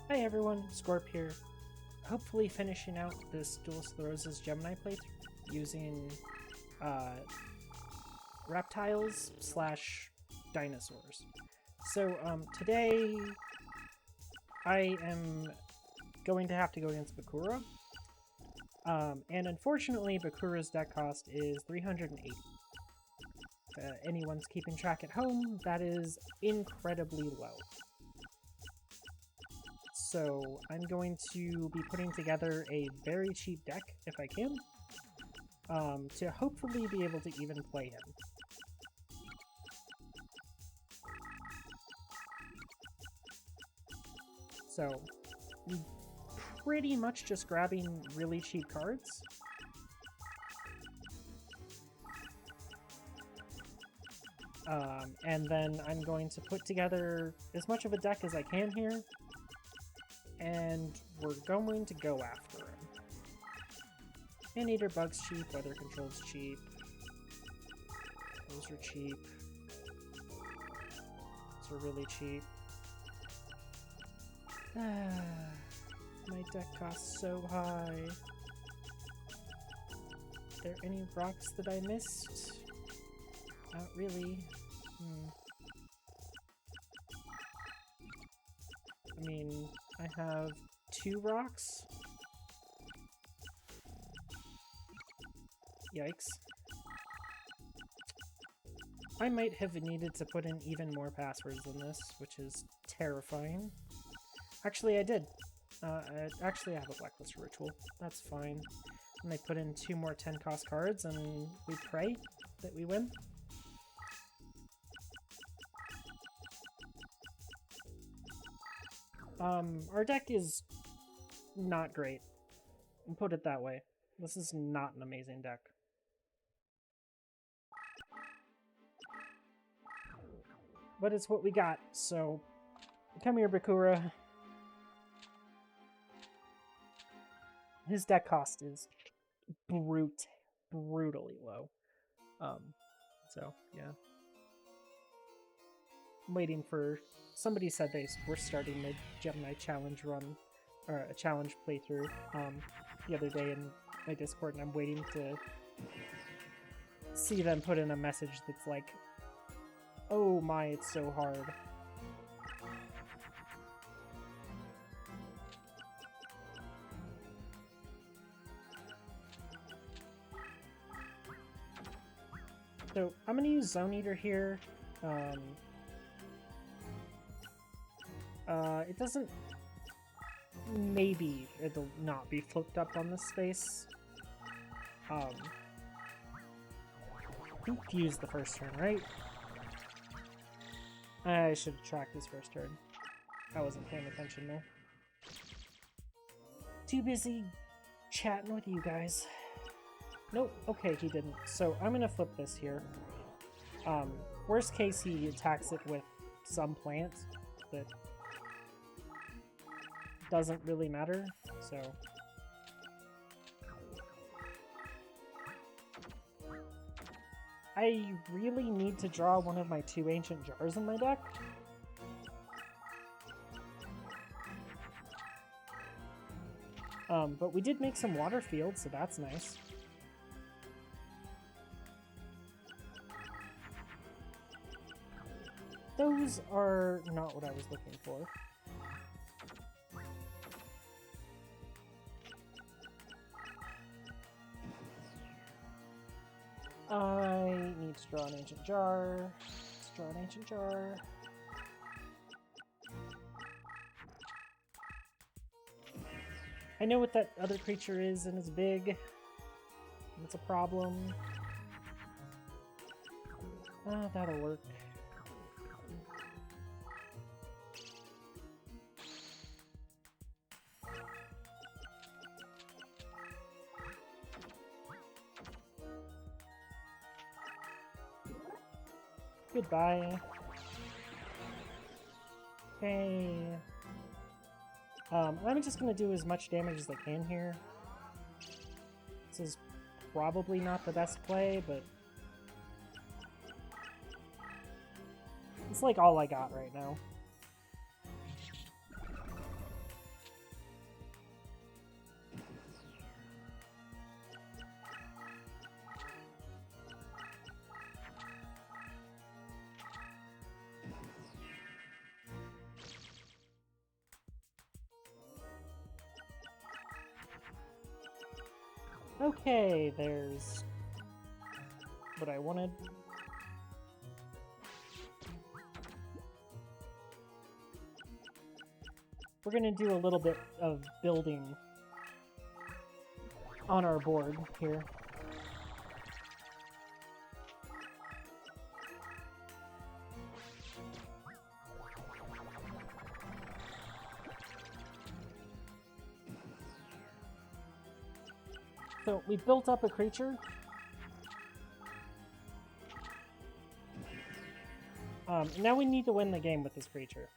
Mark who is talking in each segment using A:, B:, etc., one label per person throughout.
A: Hi everyone, Scorp here. Hopefully finishing out this Duelist Gemini playthrough using reptiles slash dinosaurs. So today I am going to have to go against Bakura. And unfortunately Bakura's deck cost is 380. If anyone's keeping track at home, that is incredibly low. So I'm going to be putting together a very cheap deck, if I can, to hopefully be able to even play him. So, pretty much just grabbing really cheap cards. And then I'm going to put together as much of a deck as I can here. And we're going to go after him. Anteater Bug's cheap, Weather Control's cheap. Those are cheap. Those are really cheap. My deck costs so high. Are there any rocks that I missed? Not really. I mean, I have 2 rocks. Yikes. I might have needed to put in even more passwords than this, which is terrifying. Actually, I did. Actually, I have a Blacklist Ritual. That's fine. And I put in 2 more 10-cost cards, and we pray that we win. Our deck is not great. I'll put it that way. This is not an amazing deck. But it's what we got, so come here, Bakura. His deck cost is brutally low. So, yeah. I'm waiting for... Somebody said they were starting the Gemini challenge run, or a challenge playthrough, the other day in my Discord, and I'm waiting to see them put in a message that's like, oh my, it's so hard. So, I'm going to use Zone Eater here. It doesn't... Maybe it'll not be flipped up on this space. Confused the first turn, right? I should have tracked his first turn. I wasn't paying attention there. Too busy chatting with you guys. Nope, okay, he didn't. So I'm gonna flip this here. Worst case, he attacks it with some plant that doesn't really matter, so... I really need to draw one of my 2 Ancient Jars in my deck. But we did make some water fields, so that's nice. Those are not what I was looking for. I need to draw an Ancient Jar. Let's draw an Ancient Jar. I know what that other creature is, and it's big. It's a problem. That'll work. Goodbye. Okay. I'm just gonna do as much damage as I can here. This is probably not the best play, but it's like all I got right now. Okay, there's what I wanted. We're gonna do a little bit of building on our board here. So we built up a creature. Now we need to win the game with this creature.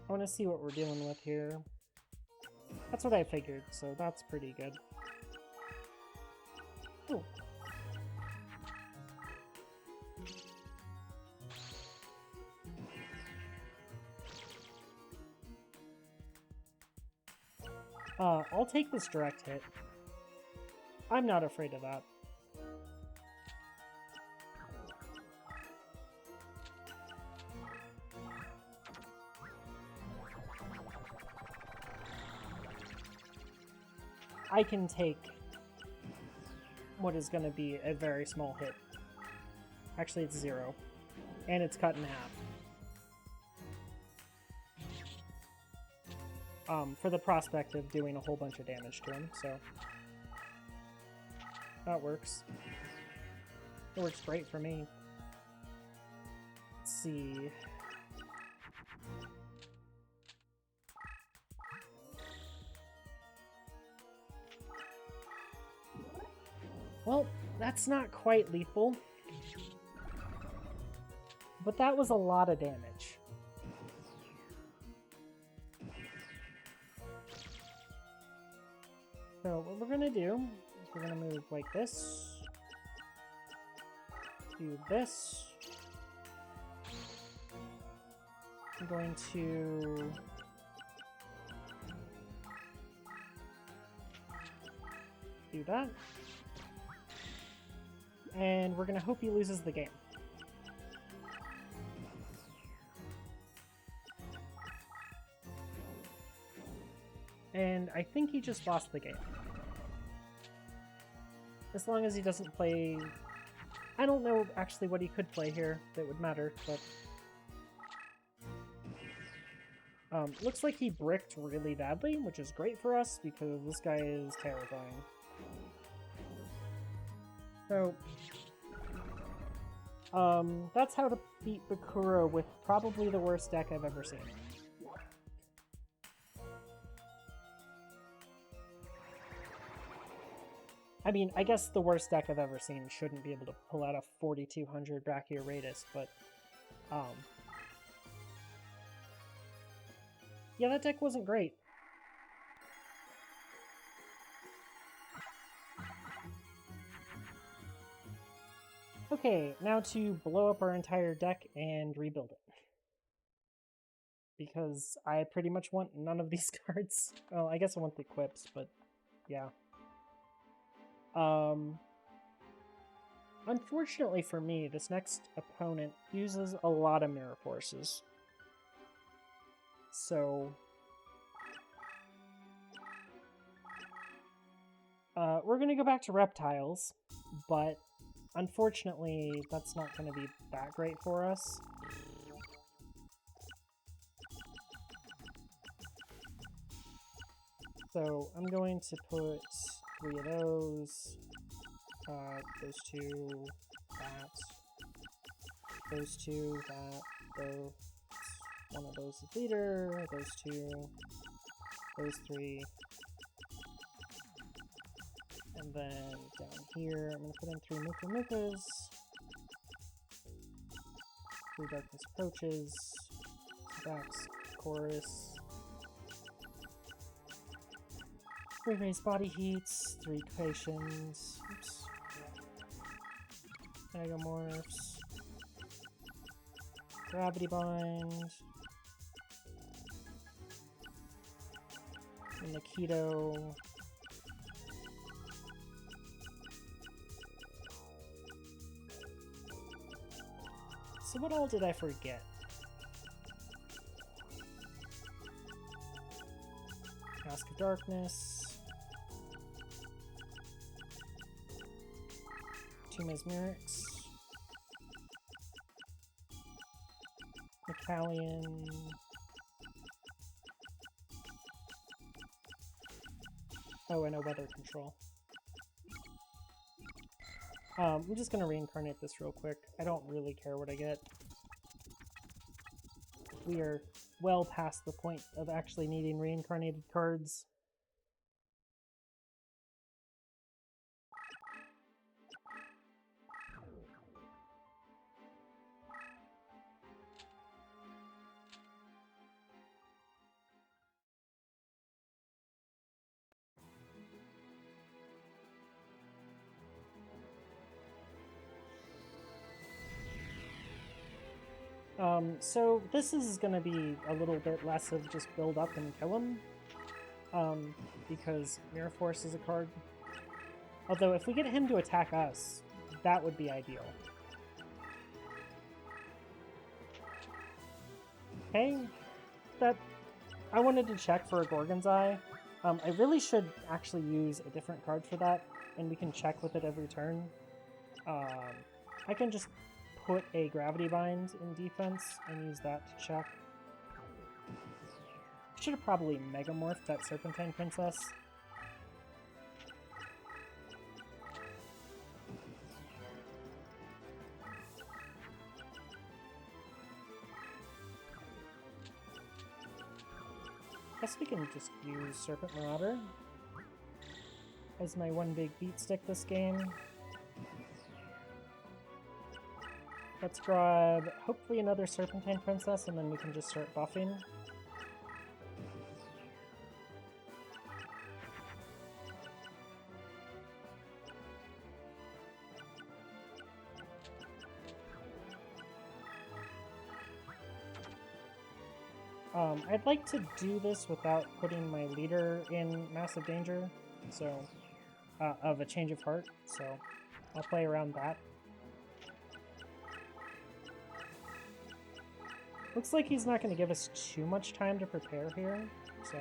A: I want to see what we're dealing with here. That's what I figured, so that's pretty good. Ooh. I'll take this direct hit. I'm not afraid of that. I can take what is going to be a very small hit. Actually, it's 0. And it's cut in half. For the prospect of doing a whole bunch of damage to him, so that works. It works great for me. Let's see. Well, that's not quite lethal, but that was a lot of damage. So what we're gonna do is we're gonna move like this, do this. I'm going to do that. And we're gonna hope he loses the game. And I think he just lost the game. As long as he doesn't play... I don't know actually what he could play here that would matter, but... looks like he bricked really badly, which is great for us because this guy is terrifying. So... that's how to beat Bakura with probably the worst deck I've ever seen. I mean, I guess the worst deck I've ever seen shouldn't be able to pull out a 4200 Brachioratus, but, yeah, that deck wasn't great. Okay, now to blow up our entire deck and rebuild it. Because I pretty much want none of these cards. Well, I guess I want the equips, but yeah. Unfortunately for me, this next opponent uses a lot of mirror forces. So... we're gonna go back to reptiles, but unfortunately, that's not going to be that great for us. So I'm going to put 3 of those 2, that, those 2, that, those, one of those is leader, those 2, those 3, and then down here I'm going to put in 3 Muka Mukas, 3 Darkness Approaches, Backs, Chorus, 3 Raised Body Heats, 3 Creations, oops, Megamorphs, Gravity Bind, and Makito, So what all did I forget? Mask of Darkness. 2 Mesmerics. Battalion. Oh, and a weather control. I'm just gonna reincarnate this real quick. I don't really care what I get. We are well past the point of actually needing reincarnated cards. So this is going to be a little bit less of just build up and kill him, because Mirror Force is a card. Although if we get him to attack us, that would be ideal. Okay, I wanted to check for a Gorgon's Eye. I really should actually use a different card for that, and we can check with it every turn. I can just put a Gravity Bind in defense and use that to check. Should have probably Megamorphed that Serpentine Princess. Guess we can just use Serpent Marauder as my one big beat stick this game. Let's grab, hopefully, another Serpentine Princess, and then we can just start buffing. I'd like to do this without putting my leader in massive danger, so, of a change of heart, so I'll play around that. Looks like he's not going to give us too much time to prepare here, so...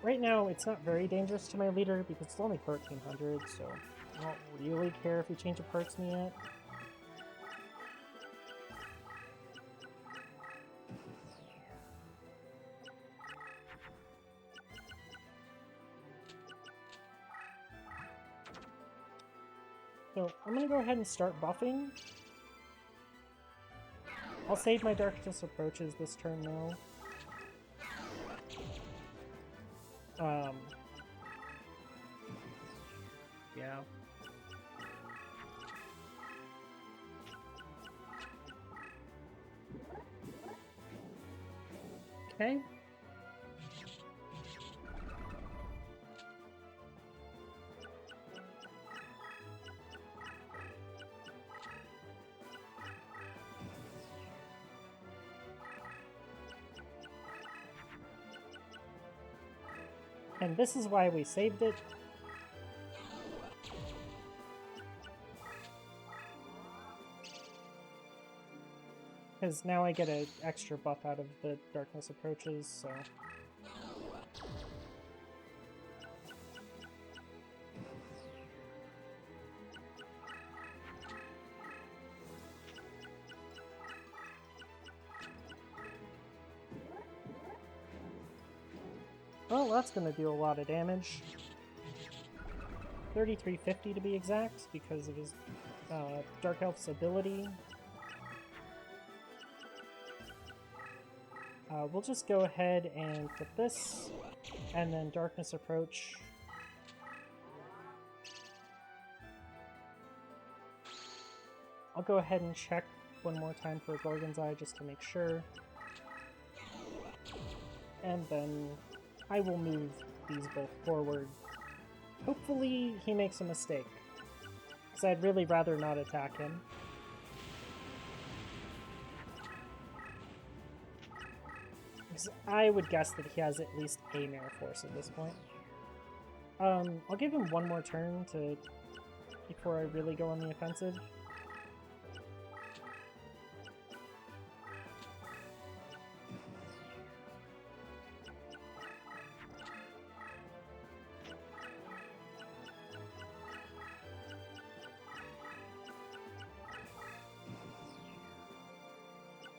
A: Right now, it's not very dangerous to my leader because it's only 1300, so I don't really care if he changes parts me yet. So I'm going to go ahead and start buffing. I'll save my Darkness Approaches this turn though. Yeah. Okay. And this is why we saved it. Because now I get an extra buff out of the Darkness Approaches, so... Well, that's going to do a lot of damage. 3350 to be exact, because of his Dark Elf's ability. We'll just go ahead and put this, and then Darkness Approach. I'll go ahead and check one more time for Gorgon's Eye just to make sure. And then I will move these both forward. Hopefully he makes a mistake, because I'd really rather not attack him. 'Cause I would guess that he has at least a Mirror Force at this point. I'll give him one more turn before I really go on the offensive.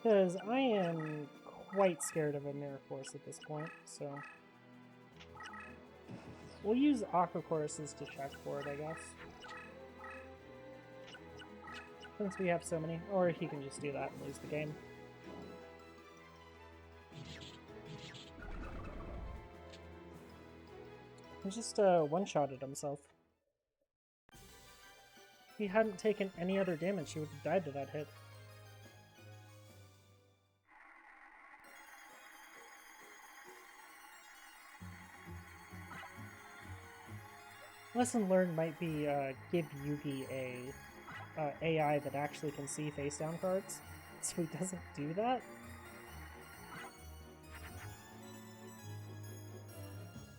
A: Because I am quite scared of a Mirror Force at this point, so... We'll use Aqua Choruses to check for it, I guess. Since we have so many. Or he can just do that and lose the game. He just one-shotted himself. If he hadn't taken any other damage, he would have died to that hit. Lesson learned might be give Yugi a AI that actually can see face-down cards, so he doesn't do that.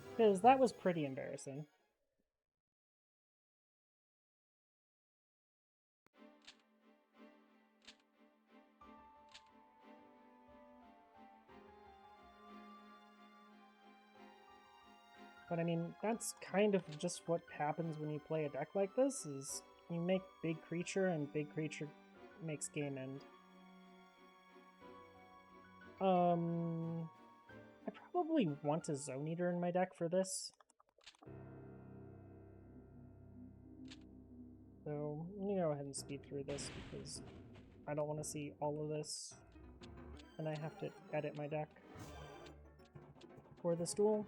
A: Because that was pretty embarrassing. But I mean, that's kind of just what happens when you play a deck like this, is you make big creature and big creature makes game end. I probably want a Zone Eater in my deck for this. So I'm gonna go ahead and speed through this because I don't want to see all of this and I have to edit my deck for this duel.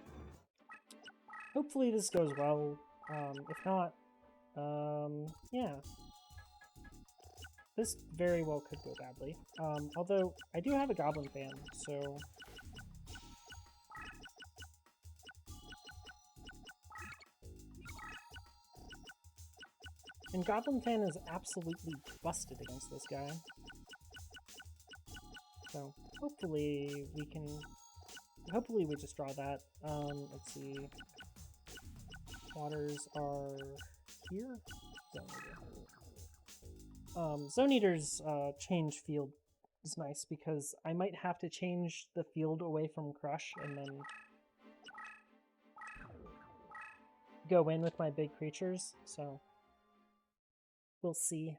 A: Hopefully this goes well. If not, yeah. This very well could go badly. Although, I do have a Goblin Fan, so... And Goblin Fan is absolutely busted against this guy. So, hopefully we can... Hopefully we just draw that. Let's see... Waters are here? Zone Eater's change field is nice because I might have to change the field away from Crush and then go in with my big creatures, so we'll see.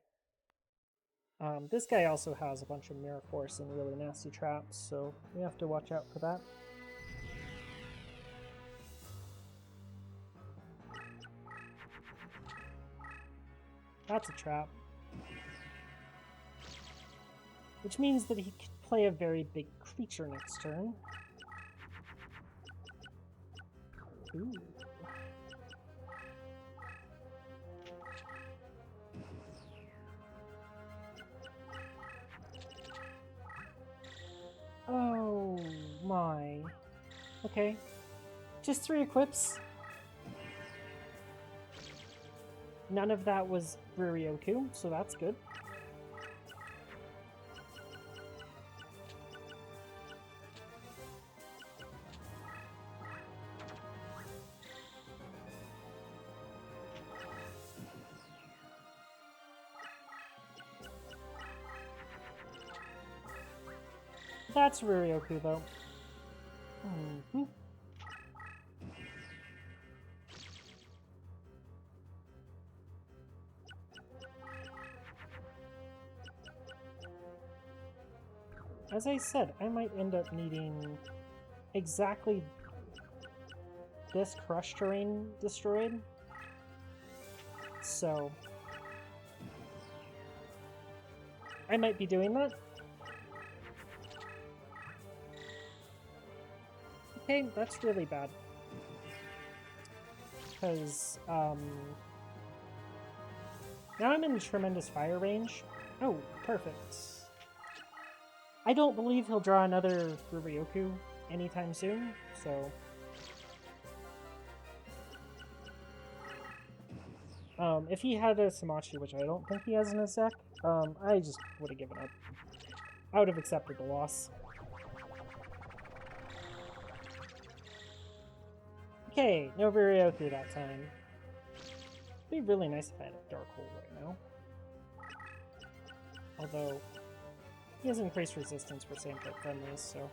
A: This guy also has a bunch of Mirror Force and really nasty traps, so we have to watch out for that. That's a trap. Which means that he could play a very big creature next turn. Ooh. Oh my. Okay. Just 3 equips. None of that was Ruryoku, so that's good. That's Ruryoku, though. Mm-hmm. As I said, I might end up needing exactly this Crush terrain destroyed. So I might be doing that. Okay, that's really bad. Because now I'm in tremendous fire range. Oh, perfect. I don't believe he'll draw another Ruryoku anytime soon, so... if he had a Samachi, which I don't think he has in his deck, I just would have given up. I would have accepted the loss. Okay, no Viryoku that time. It'd be really nice if I had a Dark Hole right now. Although, he has increased resistance for sandpit friendlies, so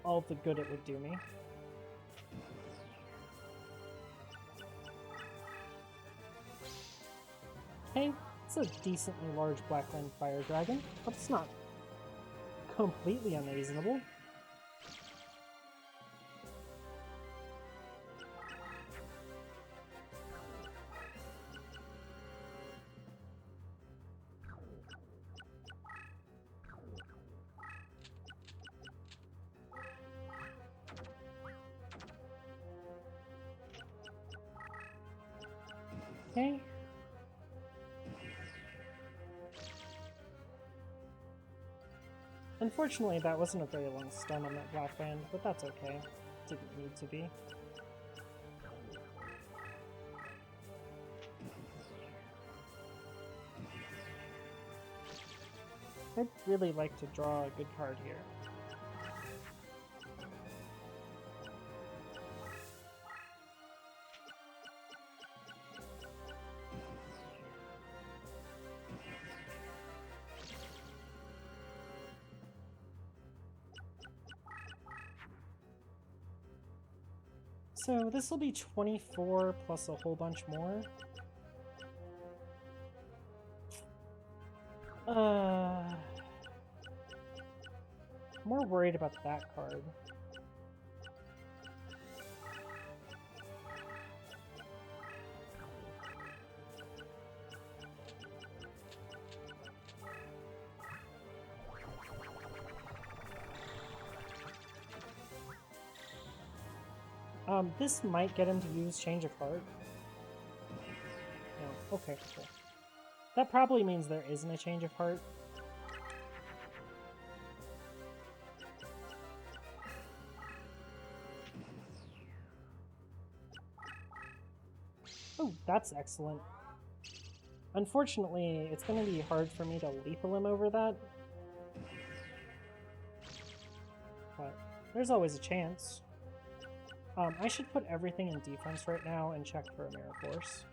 A: all the good it would do me. Okay, it's a decently large Blackland Fire Dragon, but it's not completely unreasonable. Okay. Unfortunately, that wasn't a very long stun on that Blackland, but that's okay. Didn't need to be. I'd really like to draw a good card here. So this will be 24 plus a whole bunch more. I'm more worried about that card. This might get him to use Change of Heart. No, okay, cool. That probably means there isn't a Change of Heart. Oh, that's excellent. Unfortunately, it's going to be hard for me to lethal him over that. But there's always a chance. I should put everything in defense right now and check for a Mirror Force.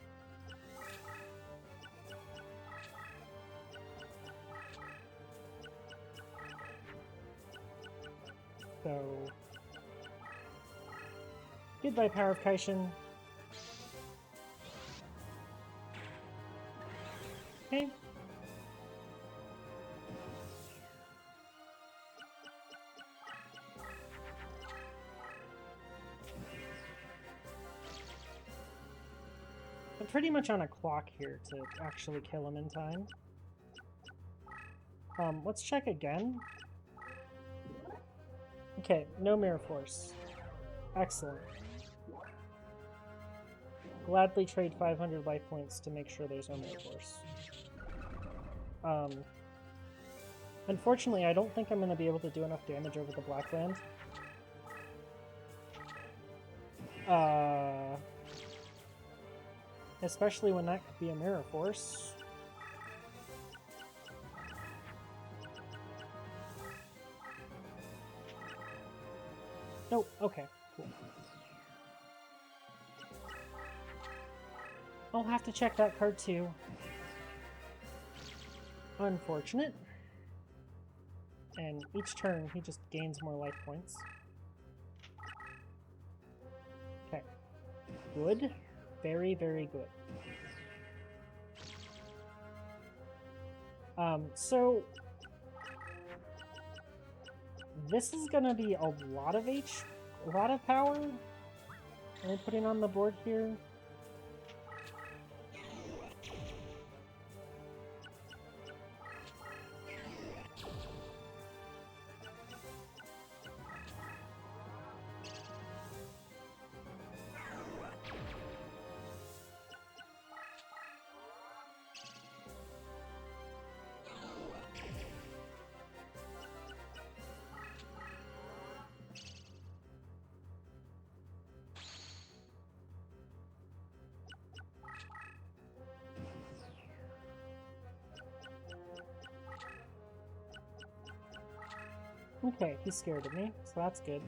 A: So, goodbye, Power of Kaishin. Okay. I'm pretty much on a clock here to actually kill him in time. Let's check again. Okay, no Mirror Force. Excellent. Gladly trade 500 life points to make sure there's no Mirror Force. Unfortunately, I don't think I'm going to be able to do enough damage over the Blackland. Especially when that could be a Mirror Force. Nope, okay, cool. I'll have to check that card too. Unfortunate. And each turn, he just gains more life points. Okay. Good. Very, very good. So this is gonna be a lot of power I'm putting on the board here. Okay, he's scared of me, so that's good.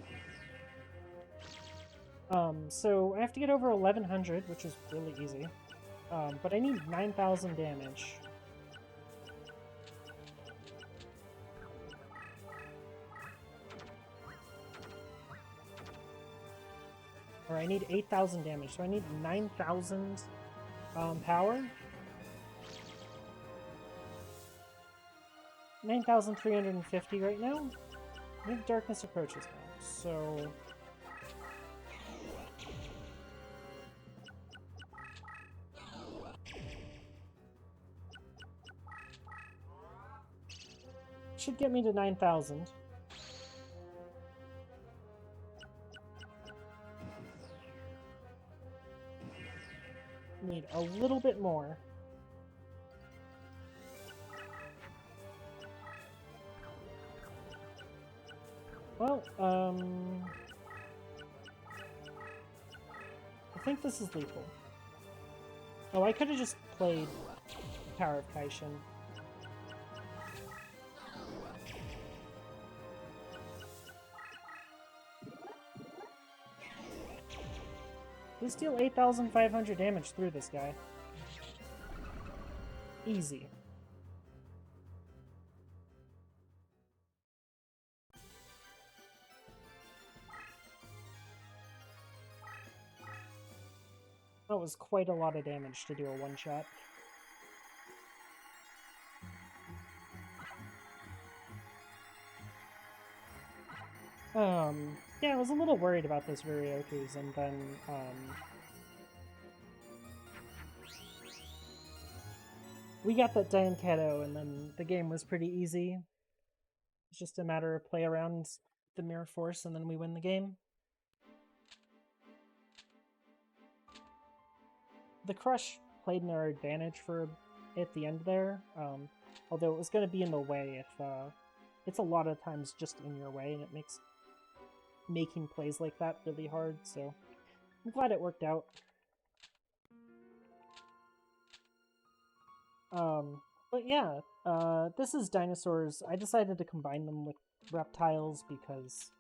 A: So I have to get over 1100, which is really easy. But I need 9,000 damage. Or I need 8,000 damage, so I need 9,000 power. 9,350 right now. I think darkness approaches now, so... should get me to 9,000. Need a little bit more. Well, I think this is lethal. Oh, I could have just played Power of Kaishin. Please deal 8,500 damage through this guy. Easy. That was quite a lot of damage to do a one-shot. Yeah, I was a little worried about those Ryokus, and then, we got that Dianketo, and then the game was pretty easy. It's just a matter of play around the Mirror Force, and then we win the game. The Crush played in our advantage for at the end there, although it was going to be in the way if, it's a lot of times just in your way, and it makes making plays like that really hard, so I'm glad it worked out. But yeah, this is dinosaurs. I decided to combine them with reptiles because,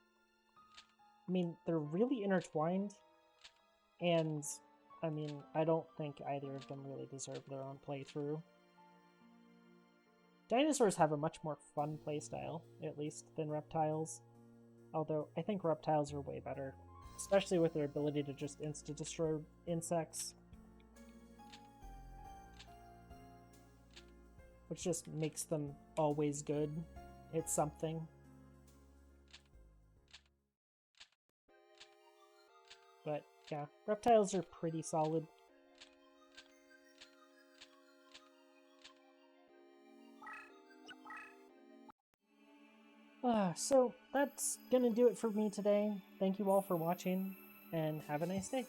A: I mean, they're really intertwined, and, I mean, I don't think either of them really deserve their own playthrough. Dinosaurs have a much more fun playstyle, at least, than reptiles. Although, I think reptiles are way better, especially with their ability to just insta-destroy insects. Which just makes them always good. It's something. But, yeah, reptiles are pretty solid. So, that's gonna do it for me today. Thank you all for watching, and have a nice day.